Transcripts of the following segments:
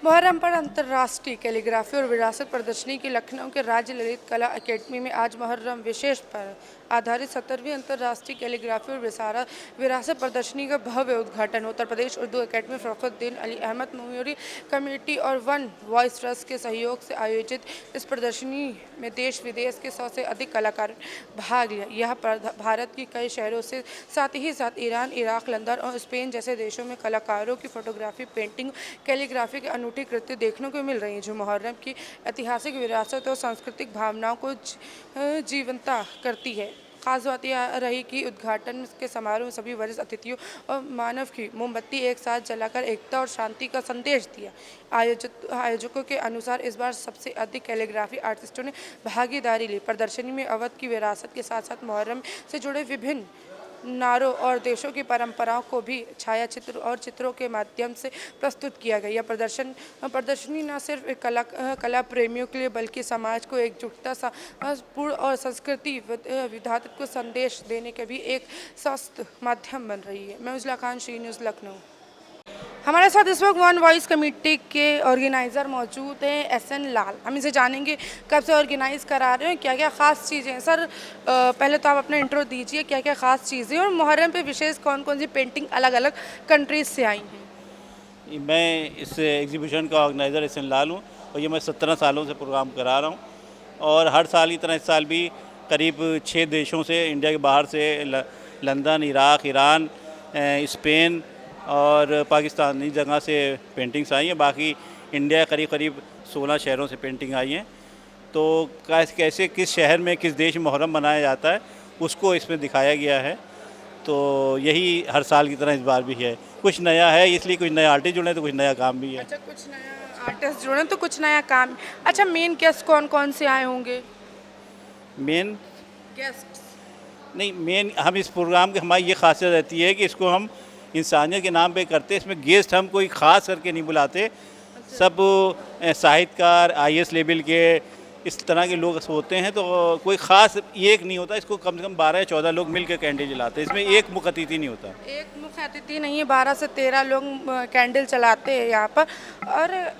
मुहर्रम पर अंतर्राष्ट्रीय कैलीग्राफी और विरासत प्रदर्शनी की लखनऊ के राज्य ललित कला अकेडमी में आज मुहर्रम विशेष पर आधारित 17वीं अंतर्राष्ट्रीय कैलीग्राफी और विरासत प्रदर्शनी का भव्य उद्घाटन। Uttar Pradesh Urdu academy, Fakhruddin Ali Ahmed memorial committee और वन वॉइस ट्रस्ट के सहयोग से आयोजित इस प्रदर्शनी में देश विदेश के 100 से अधिक कलाकार भाग लिया। यह भारत के कई शहरों से साथ ही साथ ईरान, इराक, लंदन और स्पेन जैसे देशों में कलाकारों की फोटोग्राफी, पेंटिंग, कैलीग्राफी के अनूठी कृत्य देखने को मिल रही हैं, जो मुहर्रम की ऐतिहासिक विरासत और सांस्कृतिक भावनाओं को जीवंता करती है। खास बात यह रही कि उद्घाटन के समारोह में सभी वरिष्ठ अतिथियों और मानव की मोमबत्ती एक साथ जलाकर एकता और शांति का संदेश दिया। आयोजकों के अनुसार इस बार सबसे अधिक कैलीग्राफी आर्टिस्टों ने भागीदारी ली। प्रदर्शनी में अवध की विरासत के साथ साथ मुहर्रम से जुड़े विभिन्न नारों और देशों की परंपराओं को भी छायाचित्र और चित्रों के माध्यम से प्रस्तुत किया गया। यह प्रदर्शनी न सिर्फ एक कला प्रेमियों के लिए बल्कि समाज को एकजुटता, पूर्ण और संस्कृति विविधता को संदेश देने के भी एक सशक्त माध्यम बन रही है। मैं उजला खान, शी न्यूज़, लखनऊ। हमारे साथ इस वक्त वन वॉइस कमेटी के ऑर्गेनाइज़र मौजूद हैं, SN लाल। हम इसे जानेंगे कब से ऑर्गेनाइज़ करा रहे हैं, क्या क्या ख़ास चीज़ें हैं। सर, पहले तो आप अपना इंट्रो दीजिए, क्या क्या ख़ास चीज़ें और मुहर्रम पे विशेष कौन कौन सी पेंटिंग अलग अलग कंट्रीज से आई हैं। मैं इस एग्जीबिशन का ऑर्गेनाइज़र SN लाल हूँ और ये मैं 17 सालों से प्रोग्राम करा रहा हूँ। और हर साल की तरह इस साल भी करीब 6 देशों से, इंडिया के बाहर से लंदन, इराक, ईरान, स्पेन और पाकिस्तानी जगह से पेंटिंग्स आई हैं। बाकी इंडिया करीब करीब 16 शहरों से पेंटिंग आई हैं। तो कैसे किस शहर में किस देश में मुहर्रम मनाया जाता है उसको इसमें दिखाया गया है। तो यही हर साल की तरह इस बार भी है। कुछ नया है, इसलिए कुछ नए आर्टिस्ट जुड़े तो कुछ नया काम भी है। अच्छा, कुछ नया आर्टिस्ट जुड़े तो कुछ नया काम। अच्छा, मेन गेस्ट कौन कौन से आए होंगे? मेन गेस्ट नहीं, मेन हम इस प्रोग्राम की हमारी ये खासियत रहती है कि इसको हम इंसानियत के नाम पे करते हैं। इसमें गेस्ट हम कोई ख़ास करके नहीं बुलाते। सब साहित्यकार, IAS लेवल के इस तरह के लोग होते हैं। तो कोई ख़ास एक नहीं होता। इसको कम से कम 12 या 14 लोग मिल के कैंडल जलाते हैं। इसमें एक मुख्य अतिथि नहीं होता। एक मुख्य अतिथि नहीं है, 12 से 13 लोग कैंडल चलाते हैं यहाँ पर। और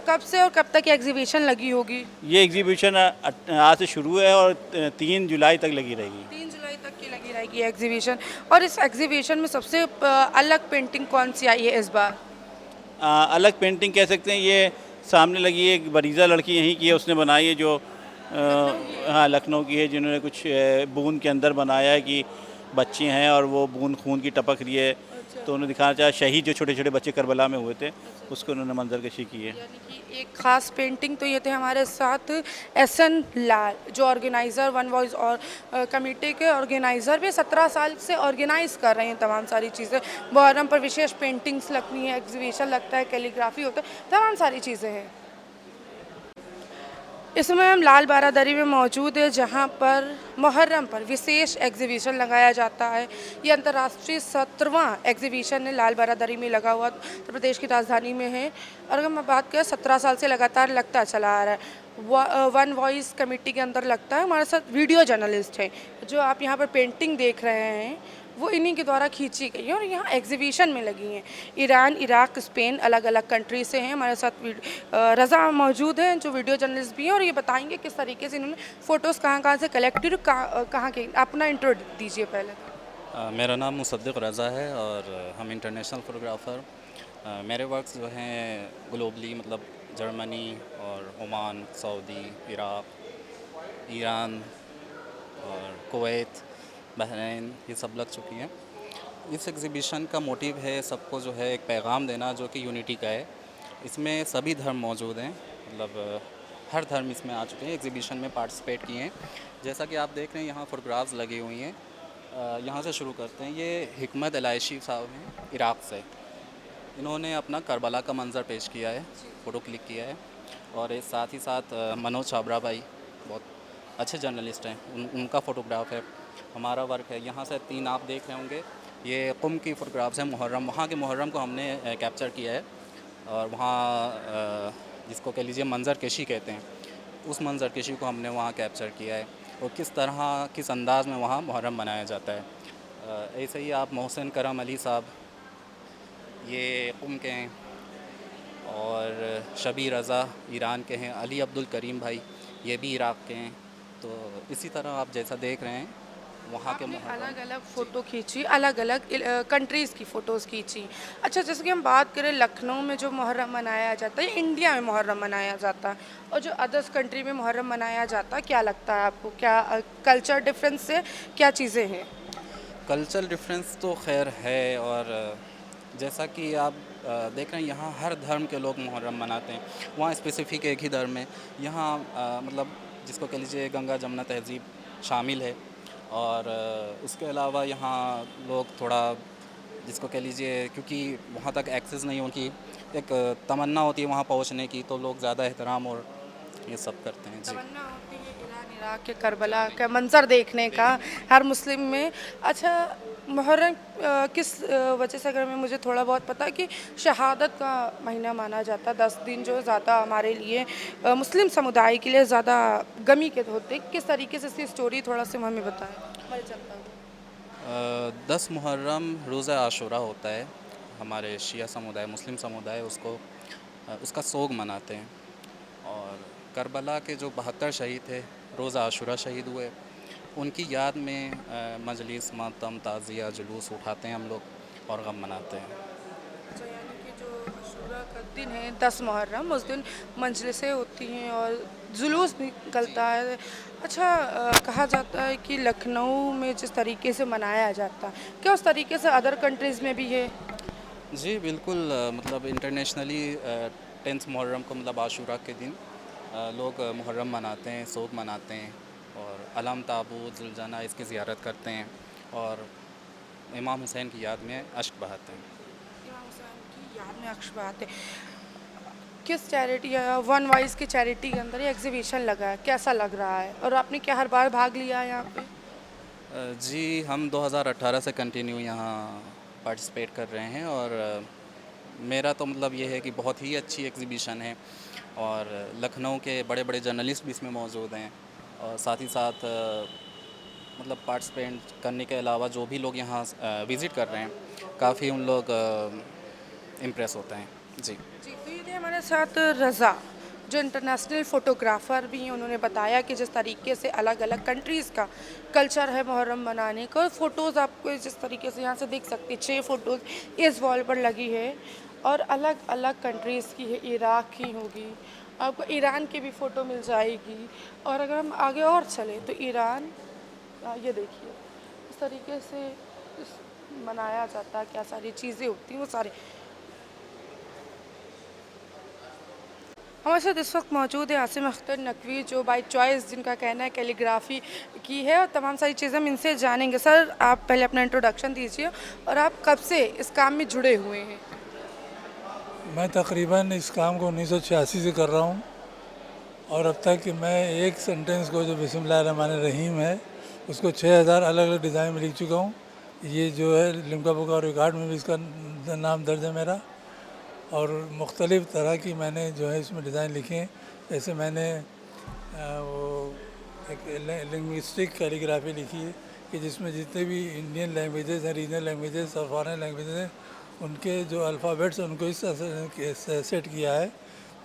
कब से और कब तक एग्जीबिशन लगी होगी? ये एग्जीबिशन आज से शुरू है और 3 जुलाई तक लगी रहेगी। 3 जुलाई तक की लगी रहेगी एग्जीबिशन। और इस एग्जीबिशन में सबसे अलग पेंटिंग कौन सी आई है इस बार? अलग पेंटिंग कह सकते हैं, ये सामने लगी है, एक बरीज़ा लड़की यहीं की है, उसने बनाई है, जो हाँ लखनऊ की है, जिन्होंने कुछ बूंद के अंदर बनाया है कि बच्चे हैं और वो बूंद खून की टपक रही है। तो उन्होंने दिखाना चाहा शहीद जो छोटे छोटे बच्चे करबला में हुए थे, उसको उन्होंने मंजरकशी की है। यानी कि एक खास पेंटिंग। तो ये थे हमारे साथ SN लाल, जो ऑर्गेनाइज़र, वन वॉइस और कमेटी के ऑर्गेनाइज़र भी 17 साल से ऑर्गेनाइज़ कर रहे हैं तमाम सारी चीज़ें। मुहर्रम पर विशेष पेंटिंग्स लगती हैं, एग्जीबिशन लगता है, कैलीग्राफी होता है, तमाम सारी चीज़ें हैं। इस समय हम लाल बारादरी में मौजूद है, जहां पर मुहर्रम पर विशेष एग्जीबिशन लगाया जाता है। ये अंतर्राष्ट्रीय 17वां एग्जीबिशन है, लाल बारादरी में लगा हुआ, उत्तर प्रदेश की राजधानी में है। और अगर मैं बात करें, 17 साल से लगातार लगता चला आ रहा है। वन वॉइस कमेटी के अंदर लगता है। हमारे साथ वीडियो जर्नलिस्ट है। जो आप यहाँ पर पेंटिंग देख रहे हैं वो इन्हीं के द्वारा खींची गई है और यहाँ एग्जीबिशन में लगी हैं। ईरान, इराक, स्पेन, अलग अलग कंट्री से हैं। हमारे साथ रज़ा मौजूद हैं, जो वीडियो जर्नलिस्ट भी हैं, और ये बताएंगे किस तरीके से इन्होंने फ़ोटोज़ कहाँ से कलेक्ट की, कहाँ के। अपना इंट्रो दीजिए पहले। मेरा नाम मुसद्दिक़ रज़ा है और हम इंटरनेशनल फ़ोटोग्राफ़र। मेरे वर्क्स जो हैं ग्लोबली, मतलब जर्मनी और ओमान, सऊदी, इराक, ईरान और कुवैत, बहरीन, ये सब लग चुकी हैं। इस एग्ज़िबिशन का मोटिव है सबको जो है एक पैगाम देना, जो कि यूनिटी का है। इसमें सभी धर्म मौजूद हैं, मतलब हर धर्म इसमें आ चुके हैं, एग्ज़िबिशन में पार्टिसिपेट किए हैं। जैसा कि आप देख रहे हैं, यहाँ फ़ोटोग्राफ्स लगी हुई हैं। यहाँ से शुरू करते हैं। ये हिकमत एलाइशी साहब हैं, इराक़ से। इन्होंने अपना करबला का मंज़र पेश किया है, फ़ोटो क्लिक किया है। और साथ ही साथ मनोज छाबरा भाई बहुत अच्छे जर्नलिस्ट हैं, उनका फ़ोटोग्राफ है। हमारा वर्क है। यहाँ से 3 आप देख रहे होंगे, ये कुम की फ़ोटोग्राफ्स हैं। मुहर्रम, वहाँ के मुहर्रम को हमने कैप्चर किया है। और वहाँ जिसको कह लीजिए मंज़र कशी कहते हैं, उस मंज़र कशी को हमने वहाँ कैप्चर किया है और किस अंदाज़ में वहाँ मुहर्रम मनाया जाता है। ऐसे ही आप मोहसिन करम अली साहब, ये कुम के हैं। और शबी रज़ा ईरान के हैं, अली अब्दुल करीम भाई ये भी इराक़ के हैं। तो इसी तरह आप जैसा देख रहे हैं वहाँ के आपने मुहर्रम। अलग अलग फ़ोटो खींची, अलग अलग कंट्रीज़ की फ़ोटोज़ खींची। अच्छा, जैसे कि हम बात करें लखनऊ में जो मुहर्रम मनाया जाता है, इंडिया में मुहर्रम मनाया जाता है, और जो अदर्स कंट्री में मुहर्रम मनाया जाता है, क्या लगता है आपको? क्या कल्चर डिफरेंस से क्या चीज़ें हैं? कल्चरल डिफरेंस तो खैर है, और जैसा कि आप देख रहे हैं यहाँ हर धर्म के लोग मुहर्रम मनाते हैं। वहाँ स्पेसिफ़िक एक ही धर्म है। यहाँ मतलब जिसको कह लीजिए गंगा जमुना तहज़ीब शामिल है, और उसके अलावा यहाँ लोग थोड़ा जिसको कह लीजिए, क्योंकि वहाँ तक एक्सेस नहीं है, उनकी एक तमन्ना होती है वहाँ पहुँचने की, तो लोग ज़्यादा एहतराम और ये सब करते हैं। जी। तमन्ना होती है ईरान इराक के करबला का मंजर देखने का हर मुस्लिम में। अच्छा, मुहर्रम किस वजह से, अगर मैं मुझे थोड़ा बहुत पता है कि शहादत का महीना माना जाता है, 10 दिन जो ज़्यादा हमारे लिए मुस्लिम समुदाय के लिए ज़्यादा गमी के होते, किस तरीके से इसकी स्टोरी थोड़ा सा हमें बताएं हमारे चलता हुआ। 10 मुहर्रम रोज़ा आशूरा होता है। हमारे शिया समुदाय, मुस्लिम समुदाय उसको उसका सोग मनाते हैं। और करबला के जो 72 शहीद थे, रोज़ा आशूरा शहीद हुए, उनकी याद में मजलिस, मातम, ताज़िया, जुलूस उठाते हैं हम लोग और गम मनाते हैं। अच्छा, यानी कि जो अशूरा का दिन है 10 मुहर्रम, उस दिन मजलिसें होती हैं और जुलूस भी निकलता है। अच्छा, कहा जाता है कि लखनऊ में जिस तरीके से मनाया जाता है, क्या उस तरीके से अदर कंट्रीज़ में भी है? जी बिल्कुल, मतलब इंटरनेशनली 10th मुहर्रम को मतलब आशूरा के दिन लोग मुहर्रम मनाते हैं, सोग मनाते हैं, और अलम ताबूत जुलजना इसकी ज़ियारत करते हैं, और इमाम हुसैन की याद में अश्क बहाते हैं। इमाम हुसैन की याद में अक्ष बात है। किस चैरिटी या वन वाइज की चैरिटी के अंदर ये एग्जीबिशन लगा है, कैसा लग रहा है, और आपने क्या हर बार भाग लिया है यहाँ पे? जी हम 2018 से कंटिन्यू यहाँ पार्टिसिपेट कर रहे हैं, और मेरा तो मतलब ये है कि बहुत ही अच्छी एग्जीबिशन है, और लखनऊ के बड़े बड़े जर्नलिस्ट भी इसमें मौजूद हैं, और साथ ही साथ मतलब पार्टिसिपेंट करने के अलावा जो भी लोग यहाँ विज़िट कर रहे हैं काफ़ी उन लोग इम्प्रेस होते हैं। जी। जी, तो ये थे हमारे साथ रज़ा, जो इंटरनेशनल फ़ोटोग्राफ़र भी हैं। उन्होंने बताया कि जिस तरीके से अलग अलग कंट्रीज़ का कल्चर है मुहर्रम मनाने का। फ़ोटोज़ आपको जिस तरीके से यहाँ से देख सकते हैं, 6 फ़ोटोज़ इस वॉल पर लगी है, और अलग अलग कंट्रीज़ की है। इराक़ की होगी, आपको ईरान की भी फ़ोटो मिल जाएगी, और अगर हम आगे और चलें तो ईरान, ये देखिए इस तरीके से मनाया जाता है, क्या सारी चीज़ें होती हैं वो सारे। हमारे साथ इस वक्त मौजूद है आसिम अख्तर नकवी, जो बाय चॉइस जिनका कहना है कैलीग्राफी की है, और तमाम सारी चीज़ें हम इनसे जानेंगे। सर, आप पहले अपना इंट्रोडक्शन दीजिए, और आप कब से इस काम में जुड़े हुए हैं? मैं तकरीबन इस काम को 1986 से कर रहा हूँ, और अब तक कि मैं एक सेंटेंस को जो बिस्मिल्लाहिर्रहमानिर्रहीम है उसको 6000 अलग अलग डिज़ाइन में लिख चुका हूँ। ये जो है लिम्का बुक और रिकॉर्ड में भी इसका नाम दर्ज है मेरा, और मुख्तलिफ़ तरह की मैंने जो है इसमें डिज़ाइन लिखे हैं। जैसे मैंने वो एक लिंग्विस्टिक कैलीग्राफी लिखी है कि जिसमें जितने भी इंडियन लैंग्वेजेस हैं, रीजनल लैंग्वेजेस और फॉरेन लैंग्वेजेस हैं, उनके जो अल्फ़ाबेट्स हैं उनको इस तरह से सेट किया है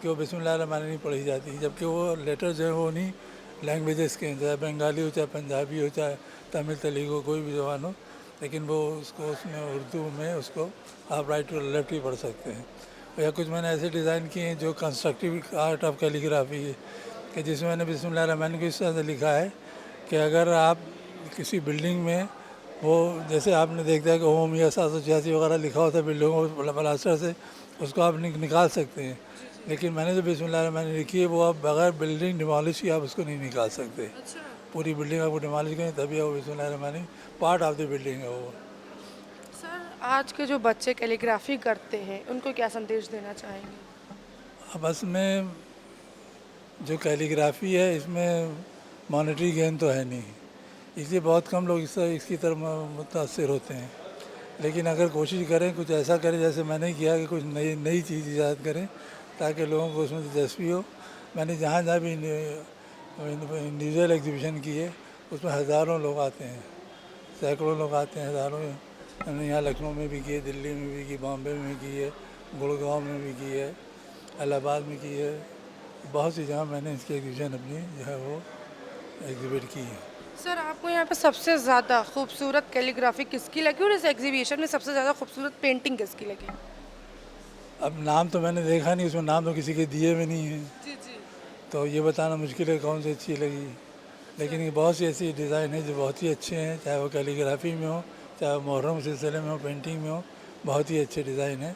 कि वो बिस्मिल्लाहिर्रहमानिर्रहीम पढ़ी जाती है, जबकि वो लेटर जो है वो उन्हीं लैंग्वेजेस के हैं, चाहे बंगाली हो, चाहे पंजाबी हो, चाहे तमिल तेलुगु कोई भी ज़बान हो, लेकिन वो उसको उसमें उर्दू में उसको आप राइट टू लेफ्ट ही पढ़ सकते हैं। या कुछ मैंने ऐसे डिज़ाइन किए हैं जो कंस्ट्रक्टिव आर्ट ऑफ कैलीग्राफी है, कि जिसमें मैंने बिस्मिल्लाहिर्रहमानिर्रहीम को इस तरह से लिखा है कि अगर आप किसी बिल्डिंग में, वो जैसे आपने देखा है कि ओम या 786 वगैरह लिखा होता है बिल्डिंगों पर प्लास्टर से, उसको आप निकाल सकते हैं, लेकिन मैंने जो बिस्मिल्लाहिर्रहमानिर्रहीम लिखी है वो आप बगैर बिल्डिंग डिमोलिश किए आप उसको नहीं निकाल सकते। अच्छा। पूरी बिल्डिंग आपको डिमोलिश करें तभी वो बिस्मिल्लाहिर्रहमानिर्रहीम पार्ट ऑफ द बिल्डिंग है वो। सर, आज के जो बच्चे कैलीग्राफी करते हैं उनको क्या संदेश देना चाहेंगे? अब बस में जो कैलीग्राफी है इसमें मॉनेटरी गेन तो है नहीं, इसलिए बहुत कम लोग इसकी तरफ मुतासर होते हैं। लेकिन अगर कोशिश करें, कुछ ऐसा करें जैसे मैंने किया कि कुछ नई नई चीज़ ईजाद करें ताकि लोगों को उसमें दिलचस्पी हो। मैंने जहाँ जहाँ भी इंडिविजुअल एग्जीबिशन की है उसमें हज़ारों लोग आते हैं, सैकड़ों लोग आते हैं, हज़ारों। हमने यहाँ लखनऊ में भी की है, दिल्ली में भी की, बॉम्बे में भी की है, गुड़गांव में भी की है, इलाहाबाद में की है, बहुत सी जगह मैंने इसकी एग्जीबिशन अपनी जो है वो एग्जिबिट की है। सर आपको यहाँ पे सबसे ज़्यादा खूबसूरत कैलीग्राफी किसकी लगी और इस एग्जीबिशन में सबसे ज़्यादा खूबसूरत पेंटिंग किसकी लगी? अब नाम तो मैंने देखा नहीं, उसमें नाम तो किसी के दिए भी नहीं है, जी जी। तो ये बताना मुश्किल है कौन सी अच्छी लगी। लेकिन ये बहुत सी ऐसी डिज़ाइन है जो बहुत ही अच्छे हैं, चाहे वो कैलीग्राफी में हो, चाहे वो मुहर्रम सिलसिले में हो, पेंटिंग में हो, बहुत ही अच्छे डिज़ाइन हैं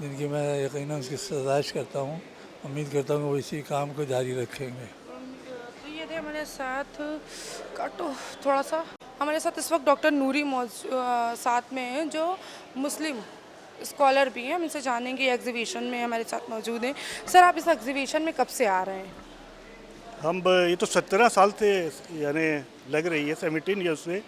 जिनकी मैं यकीनन उसकी सराहना करता हूँ। उम्मीद करता हूँ कि वो इसी काम को जारी रखेंगे। तो ये थे हमारे साथ, काटो थोड़ा सा, हमारे साथ इस वक्त डॉक्टर नूरी साथ में हैं जो मुस्लिम स्कॉलर भी हैं। हम इनसे जानेंगे एग्जीबिशन में हमारे साथ मौजूद हैं। सर आप इस एग्जीबिशन में कब से आ रहे हैं? हम ये तो 17 साल से यानी लग रही है, 17 ईयर्स से।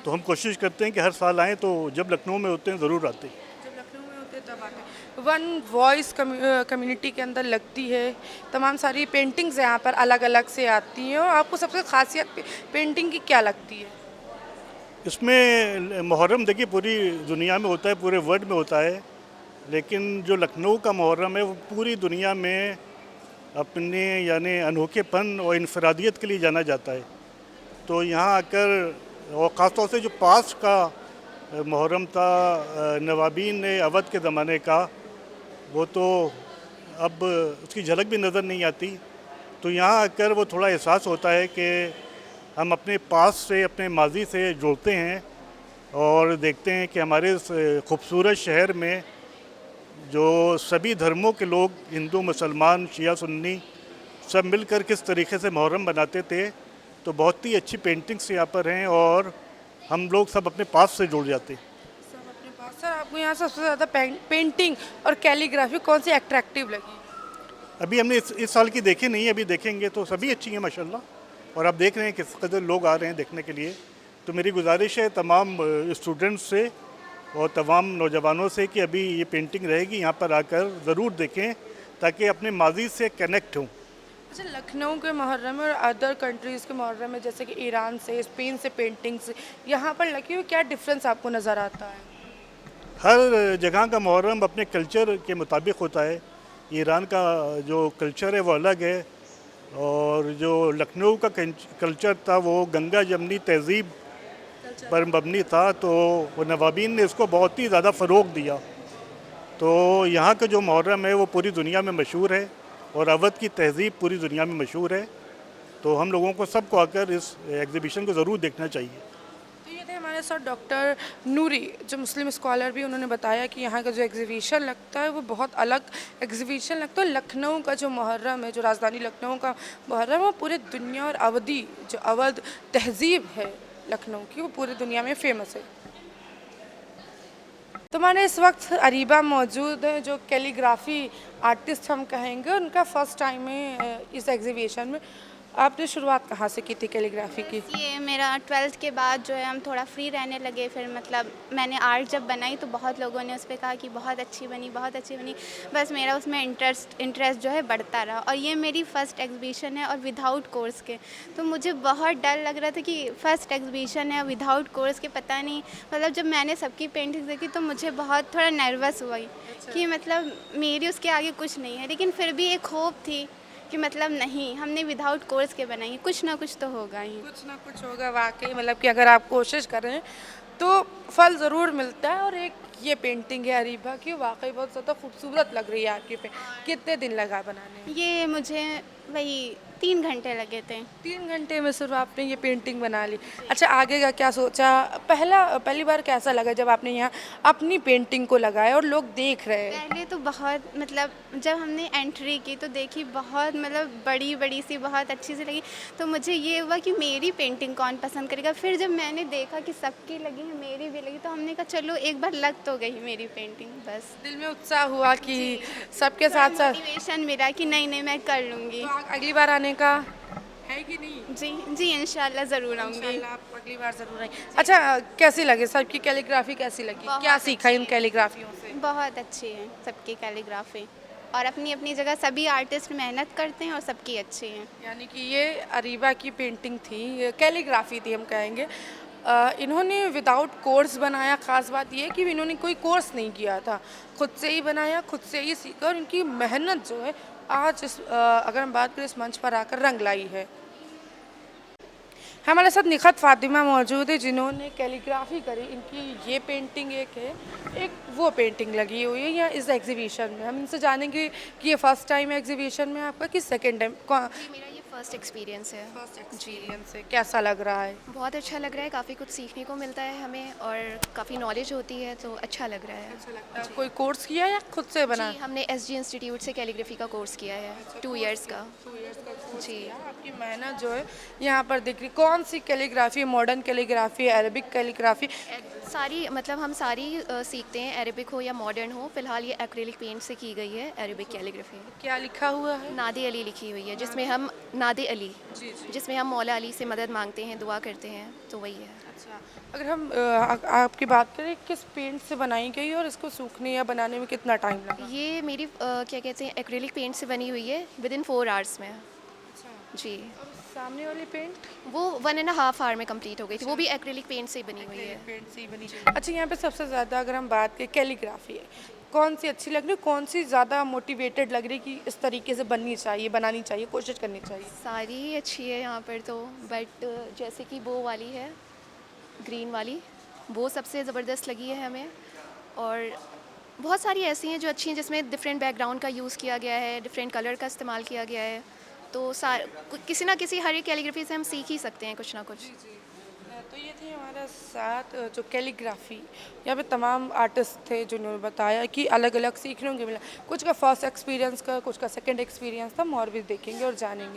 तो हम कोशिश करते हैं कि हर साल आएँ, तो जब लखनऊ में होते हैं ज़रूर आते हैं। जब लखनऊ में होते हैं तब आते हैं। वन वॉइस कम्युनिटी के अंदर लगती है, तमाम सारी पेंटिंग्स यहाँ पर अलग अलग से आती हैं। और आपको सबसे खासियत पेंटिंग की क्या लगती है? इसमें मुहर्रम देखिए पूरी दुनिया में होता है, पूरे वर्ल्ड में होता है, लेकिन जो लखनऊ का मुहर्रम है वो पूरी दुनिया में अपने यानी अनोखेपन और इनफरादियत के लिए जाना जाता है। तो यहाँ आकर, और ख़ास तौर से जो पास का मुहर्रम था नवाबीन ने अवध के ज़माने का, वो तो अब उसकी झलक भी नज़र नहीं आती। तो यहाँ आकर वो थोड़ा एहसास होता है कि हम अपने पास से, अपने माजी से जुड़ते हैं और देखते हैं कि हमारे इस खूबसूरत शहर में जो सभी धर्मों के लोग, हिंदू, मुसलमान, शिया, सुन्नी, सब मिलकर किस तरीके से मुहर्रम बनाते थे। तो बहुत ही अच्छी पेंटिंग्स यहाँ पर हैं और हम लोग सब अपने पास से जुड़ जाते हैं। सब अपने पास। सर आपको यहाँ सबसे ज़्यादा पेंटिंग और कैलीग्राफी कौन सी अट्रैक्टिव लगी? अभी हमने इस साल की देखी नहीं है, अभी देखेंगे। तो सभी अच्छी हैं माशाल्लाह, और आप देख रहे हैं किस कदर लोग आ रहे हैं देखने के लिए। तो मेरी गुजारिश है तमाम स्टूडेंट्स से और तमाम नौजवानों से कि अभी ये पेंटिंग रहेगी, यहाँ पर आकर ज़रूर देखें ताकि अपने माजी से कनेक्ट हों। अच्छा, लखनऊ के मुहर्रम और अदर कंट्रीज़ के मुहर्रम में, जैसे कि ईरान से, स्पेन से पेंटिंग्स यहाँ पर लगी हुई, क्या डिफरेंस आपको नज़र आता है? हर जगह का मुहर्रम अपने कल्चर के मुताबिक होता है। ईरान का जो कल्चर है वो अलग है, और जो लखनऊ का कल्चर था वो गंगा जमनी तहज़ीब पर मबनी था। तो वो नवाबीन ने इसको बहुत ही ज़्यादा फ़रोग़ दिया। तो यहाँ का जो मुहर्रम है वो पूरी दुनिया में मशहूर है और अवध की तहज़ीब पूरी दुनिया में मशहूर है। तो हम लोगों को सबको आकर इस एग्ज़िबिशन को ज़रूर देखना चाहिए। तो ये थे हमारे साथ डॉक्टर नूरी, जो मुस्लिम स्कॉलर भी। उन्होंने बताया कि यहाँ का जो एग्जीबिशन लगता है वो बहुत अलग एग्जीबिशन लगता है। लखनऊ का जो मुहर्रम है, जो राजधानी लखनऊ का मुहर्रम है, वो पूरे दुनिया, और अवधी जो अवध तहज़ीब है लखनऊ की, वो पूरी दुनिया में फ़ेमस है। तो हमारे इस वक्त अरीबा मौजूद है, जो कैलीग्राफी आर्टिस्ट हम कहेंगे। उनका फ़र्स्ट टाइम है इस एग्जीबिशन में। आपने शुरुआत कहाँ से की थी कैलीग्राफी की? ये मेरा 12th के बाद जो है हम थोड़ा फ्री रहने लगे। फिर मतलब मैंने आर्ट जब बनाई तो बहुत लोगों ने उस पर कहा कि बहुत अच्छी बनी, बहुत अच्छी बनी। बस मेरा उसमें इंटरेस्ट जो है बढ़ता रहा। और ये मेरी फ़र्स्ट एग्जीबिशन है और विदाउट कोर्स के। तो मुझे बहुत डर लग रहा था कि फ़र्स्ट एग्जीबिशन है विदाउट कोर्स के, पता नहीं, मतलब जब मैंने सबकी पेंटिंग देखी तो मुझे बहुत थोड़ा नर्वस हुई कि मतलब मेरी उसके आगे कुछ नहीं है। लेकिन फिर भी एक होप थी कि मतलब नहीं, हमने विदाउट कोर्स के बनाई, कुछ ना कुछ तो होगा ही, कुछ ना कुछ होगा वाकई। मतलब कि अगर आप कोशिश करें तो फल ज़रूर मिलता है। और एक ये पेंटिंग है अरीबा की, वाकई बहुत ज़्यादा खूबसूरत लग रही है आपकी पे। कितने दिन लगा बनाने में? ये मुझे वही 3 घंटे लगे थे। 3 घंटे में सिर्फ आपने ये पेंटिंग बना ली। अच्छा, आगे का क्या सोचा? पहली बार कैसा लगा जब आपने यहाँ अपनी पेंटिंग को लगाया और लोग देख रहे हैं? पहले तो बहुत, मतलब जब हमने एंट्री की तो देखी, बहुत मतलब बड़ी बड़ी सी, बहुत अच्छी सी लगी। तो मुझे ये हुआ कि मेरी पेंटिंग कौन पसंद करेगा। फिर जब मैंने देखा कि सबकी लगी है, मेरी भी लगी, तो हमने कहा चलो एक बार लग तो गई मेरी पेंटिंग। बस दिल में उत्साह हुआ कि सबके साथ साथ मोटिवेशन मिला कि नहीं नहीं मैं कर लूँगी। तो अगली बार आने का है कि नहीं? जी जी, इंशाल्लाह ज़रूर आऊँगी। इंशाल्लाह आप अगली बार ज़रूर आएं। अच्छा, कैसी लगी सबकी कैलीग्राफी? कैसी लगी? बहुत क्या सीखा इन कैलीग्राफियों से? बहुत अच्छी है सबकी कैलीग्राफी, और अपनी अपनी जगह सभी आर्टिस्ट मेहनत करते हैं और सबकी अच्छी है। यानी कि ये अरीबा की पेंटिंग थी, कैलीग्राफी थी हम कहेंगे। इन्होंने विदाउट कोर्स बनाया। ख़ास बात यह है कि इन्होंने कोई कोर्स नहीं किया था, खुद से ही बनाया, खुद से ही सीखा और इनकी मेहनत जो है आज अगर हम बात करें इस मंच पर आकर रंग लाई है। हमारे साथ निखत फातिमा मौजूद है जिन्होंने कैलीग्राफी करी। इनकी ये पेंटिंग एक है, एक वो पेंटिंग लगी हुई है यहाँ इस एग्जीबिशन में। हम इनसे जानेंगे कि ये फर्स्ट टाइम है एग्जीबिशन में आपका कि सेकंड टाइम? मेरा ये फर्स्ट एक्सपीरियंस है। फर्स्ट एक्सपीरियंस है, कैसा लग रहा है? बहुत अच्छा लग रहा है, काफ़ी कुछ सीखने को मिलता है हमें और काफ़ी नॉलेज होती है, तो अच्छा लग रहा है। कोई कोर्स किया या खुद से बना? जी, हमने SG इंस्टीट्यूट से कैलीग्राफी का कोर्स किया है 2 इयर्स का। जी, आपकी मेहनत जो है यहाँ पर दिख रही। कौन सी calligraphy? Modern calligraphy, Arabic calligraphy? सारी मतलब हम सारी सीखते हैं, अरेबिक हो या मॉडर्न हो। फिलहाल ये एक्रेलिक पेंट से की गई है अरेबिक कैलीग्राफी। क्या लिखा हुआ है? नादे अली लिखी हुई है, जिसमें हम नादे अली, जिसमें हम मौला अली से मदद मांगते हैं, दुआ करते हैं, तो वही है। अच्छा, अगर हम आपकी बात करें किस पेंट से बनाई गई और इसको सूखने या बनाने में कितना टाइम लगा? ये मेरी क्या कहते हैं एक्रेलिक पेंट से बनी हुई है विदिन 4 आवर्स में। जी, और सामने वाली पेंट? वो 1.5 आवर में कंप्लीट हो गई थी, वो भी एक्रेलिक पेंट से ही बनी हुई है। पेंट से ही बनी। अच्छा, यहाँ पे सबसे ज़्यादा अगर हम बात करें कैलीग्राफी है, कौन सी अच्छी लग रही है, कौन सी ज़्यादा मोटिवेटेड लग रही है कि इस तरीके से बननी चाहिए, बनानी चाहिए, कोशिश करनी चाहिए? सारी ही अच्छी है यहाँ पर तो, बट जैसे कि वो वाली है ग्रीन वाली, वो सबसे ज़बरदस्त लगी है हमें। और बहुत सारी ऐसी हैं जो अच्छी हैं, जिसमें डिफरेंट बैकग्राउंड का यूज़ किया गया है, डिफरेंट कलर का इस्तेमाल किया गया है, तो किसी ना किसी हर एक कैलीग्राफी से हम सीख ही सकते हैं कुछ ना कुछ। तो ये थी हमारा साथ जो कैलीग्राफी, यहाँ पे तमाम आर्टिस्ट थे जिन्होंने बताया कि अलग अलग सीखने को मिला। कुछ का फर्स्ट एक्सपीरियंस का, कुछ का सेकंड एक्सपीरियंस था। हम और भी देखेंगे और जानेंगे।